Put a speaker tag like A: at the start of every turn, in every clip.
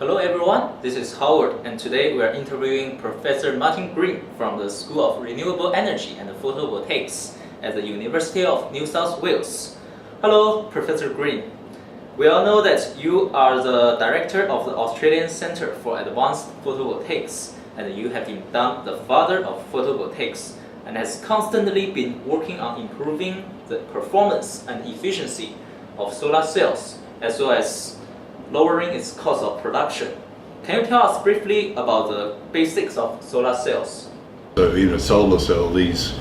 A: Hello everyone, this is Howard, and today we are interviewing Professor Martin Green from the School of Renewable Energy and Photovoltaics at the University of New South Wales. Hello, Professor Green. We all know that you are the director of the Australian Centre for Advanced Photovoltaics, and you have been dubbed the father of photovoltaics and has constantly been working on improving the performance and efficiency of solar cells, as well as lowering its cost of production. Can you tell us briefly about the basics of solar cells?
B: So in a solar cell, these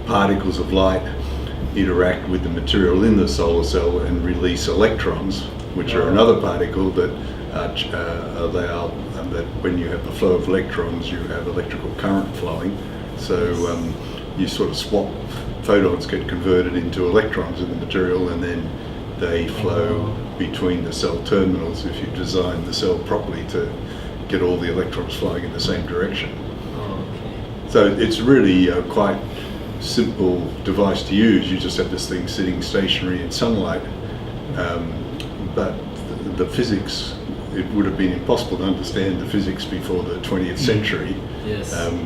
B: particles of light interact with the material in the solar cell and release electrons, which are another particle that allow that when you have the flow of electrons, you have electrical current flowing. So you sort of swap, photons get converted into electrons in the material, and then they flow between the cell terminals if you design the cell properly to get all the electrons flowing in the same direction. So it's really quite simple device to use. You just have this thing sitting stationary in sunlight, but the physics, it would have been impossible to understand the physics before the 20th century,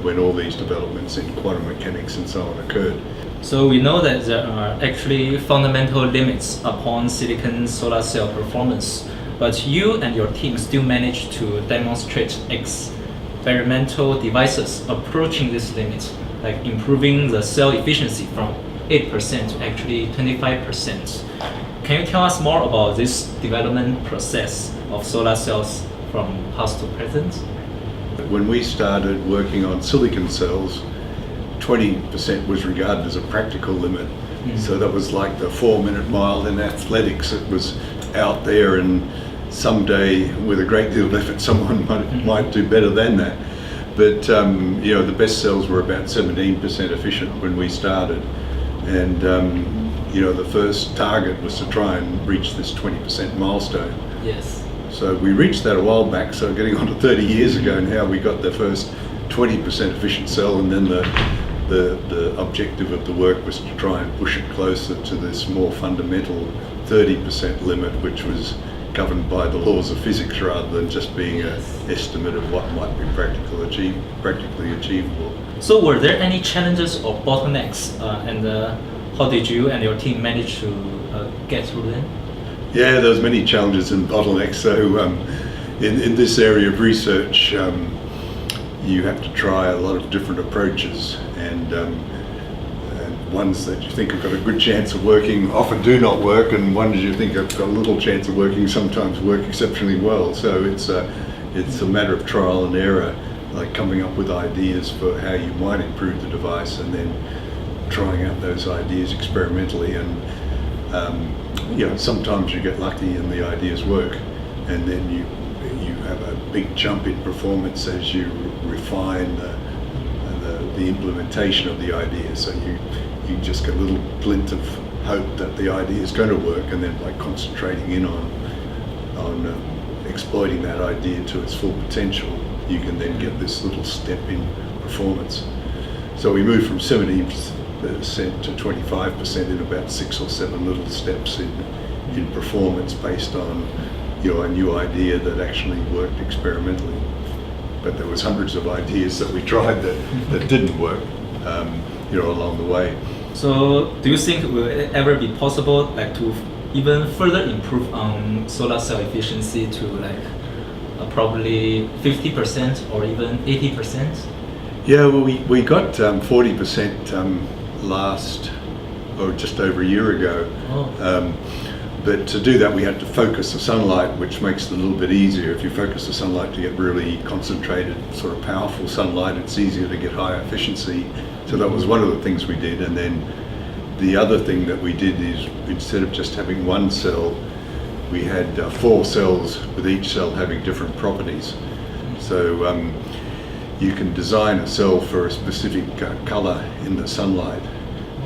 B: when all these developments in quantum mechanics and so on occurred.
A: So we know that there are actually fundamental limits upon silicon solar cell performance, but you and your team still managed to demonstrate experimental devices approaching this limit, like improving the cell efficiency from 8% to actually 25%. Can you tell us more about this development process of solar cells from past to present?
B: When we started working on silicon cells, 20% was regarded as a practical limit. So that was like the 4-minute mile in athletics. It was out there, and someday with a great deal of effort someone might do better than that. But the best cells were about 17% efficient when we started, and the first target was to try and reach this 20% milestone.
A: Yes.
B: So we reached that a while back, so getting on to 30 years ago now, we got the first 20% efficient cell, and then the objective of the work was to try and push it closer to this more fundamental 30% limit, which was governed by the laws of physics rather than just being an estimate of what might be practically achievable.
A: So were there any challenges or bottlenecks, and how did you and your team manage to get through them?
B: Yeah, there was many challenges and bottlenecks. So in this area of research, you have to try a lot of different approaches, and ones that you think have got a good chance of working often do not work, and ones you think have got a little chance of working sometimes work exceptionally well. So it's a matter of trial and error, like coming up with ideas for how you might improve the device, and then trying out those ideas experimentally. And sometimes you get lucky and the ideas work, and then you have a big jump in performance as you refine the implementation of the idea. So you just get a little glint of hope that the idea is going to work, and then by concentrating in on exploiting that idea to its full potential, you can then get this little step in performance. So we moved from 70% to 25% in about 6 or 7 little steps in performance based on a new idea that actually worked experimentally. But there was hundreds of ideas that we tried that didn't work along the way.
A: So do you think it will ever be possible to even further improve on solar cell efficiency to probably 50% or even 80%?
B: Yeah, well, we got 40% just over a year ago. But to do that, we had to focus the sunlight, which makes it a little bit easier. If you focus the sunlight to get really concentrated, sort of powerful sunlight, it's easier to get higher efficiency. So that was one of the things we did. And then the other thing that we did is, instead of just having one cell, we had 4 cells, with each cell having different properties. So you can design a cell for a specific color in the sunlight.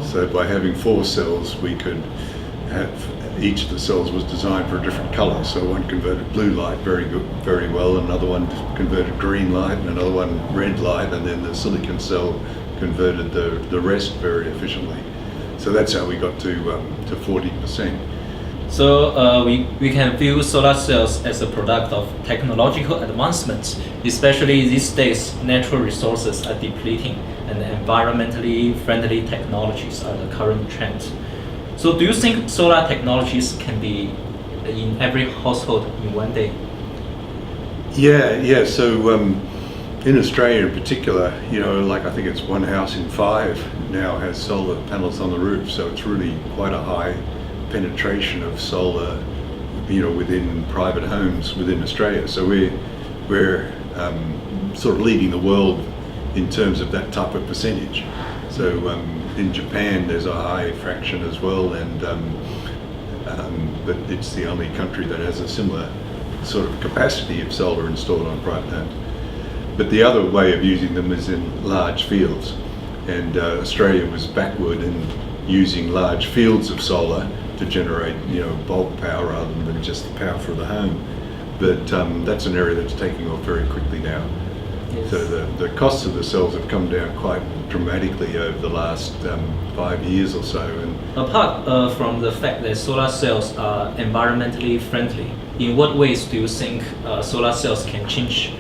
B: So by having 4 cells, we could have each of the cells was designed for a different color. So one converted blue light very well, another one converted green light, and another one red light, and then the silicon cell converted the rest very efficiently. So that's how we got to 40%.
A: So we can view solar cells as a product of technological advancement, especially these days natural resources are depleting and environmentally friendly technologies are the current trend. So do you think solar technologies can be in every household in one day?
B: Yeah. So in Australia in particular, like I think it's 1 house in 5 now has solar panels on the roof. So it's really quite a high penetration of solar, within private homes within Australia. So we're sort of leading the world in terms of that type of percentage. So in Japan there's a high fraction as well, and but it's the only country that has a similar sort of capacity of solar installed on private homes. But the other way of using them is in large fields, and Australia was backward in using large fields of solar to generate bulk power rather than just the power for the home. But that's an area that's taking off very quickly now.
A: Yes.
B: So the costs of the cells have come down quite dramatically over the last 5 years or so. And
A: apart from the fact that solar cells are environmentally friendly, in what ways do you think solar cells can change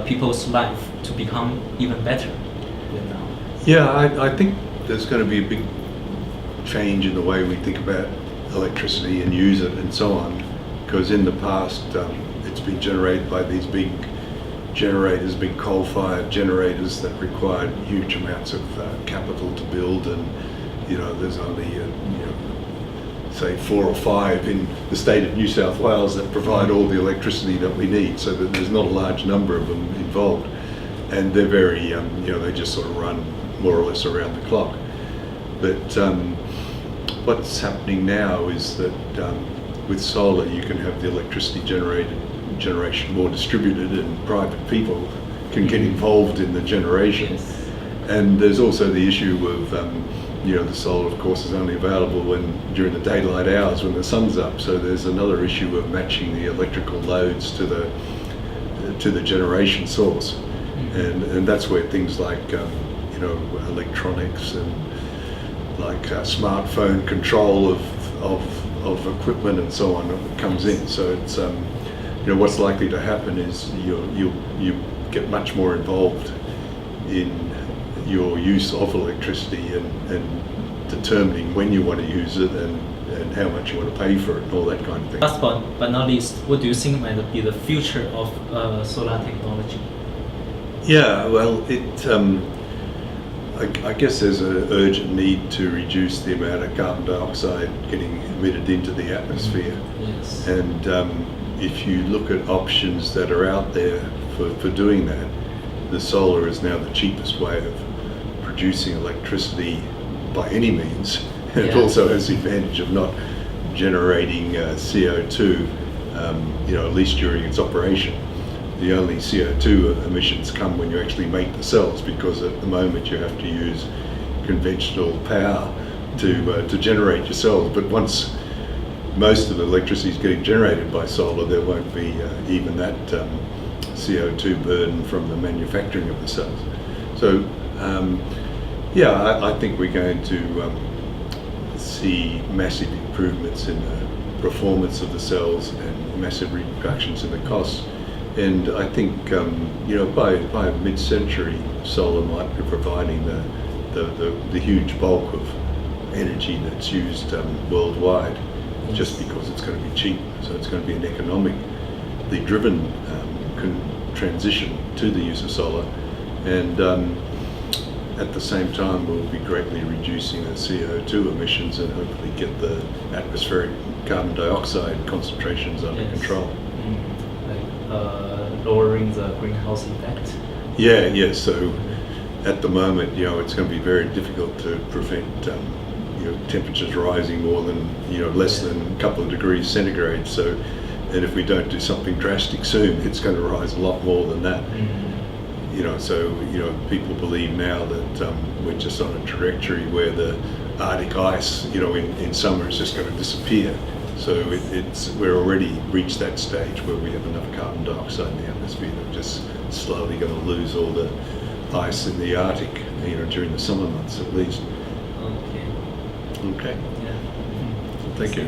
A: people's life to become even better than now?
B: Yeah, I think there's going to be a big change in the way we think about electricity and use it and so on, because in the past it's been generated by these big generators, big coal-fired generators that required huge amounts of capital to build, and there's only say 4 or 5 in the state of New South Wales that provide all the electricity that we need, so that there's not a large number of them involved, and they're very they just sort of run more or less around the clock. But what's happening now is that with solar you can have the electricity generation more distributed, and private people can get involved in the generation.
A: Yes.
B: And there's also the issue of the solar, of course, is only available during the daylight hours when the sun's up. So there's another issue of matching the electrical loads to the generation source, and that's where things like electronics and like smartphone control of equipment and so on comes in. So it's what's likely to happen is you get much more involved in your use of electricity and determining when you want to use it and how much you want to pay for it and all that kind of thing.
A: Last but not least, what do you think might be the future of solar technology?
B: Yeah, well, I guess there's an urgent need to reduce the amount of carbon dioxide getting emitted into the atmosphere.
A: Yes.
B: And if you look at options that are out there for doing that, the solar is now the cheapest way of producing electricity by any means. And it also has the advantage of not generating CO2, at least during its operation. The only CO2 emissions come when you actually make the cells, because at the moment you have to use conventional power to generate your cells. But once most of the electricity is getting generated by solar, there won't be even that CO2 burden from the manufacturing of the cells. So I think we're going to see massive improvements in the performance of the cells and massive reductions in the costs. And I think by mid-century, solar might be providing the huge bulk of energy that's used worldwide, just because it's going to be cheap. So it's going to be an economically driven transition to the use of solar, and at the same time we'll be greatly reducing the CO2 emissions and hopefully get the atmospheric carbon dioxide concentrations under control.
A: Lowering the greenhouse effect.
B: Yeah. So at the moment, it's going to be very difficult to prevent temperatures rising more than less than a couple of degrees centigrade. So, and if we don't do something drastic soon, it's going to rise a lot more than that. So people believe now that we're just on a trajectory where the Arctic ice, in summer is just going to disappear. So we're already reached that stage where we have enough carbon dioxide in the atmosphere that we're just slowly going to lose all the ice in the Arctic, during the summer months at least.
A: Okay.
B: Okay.
A: Yeah.
B: Thank you.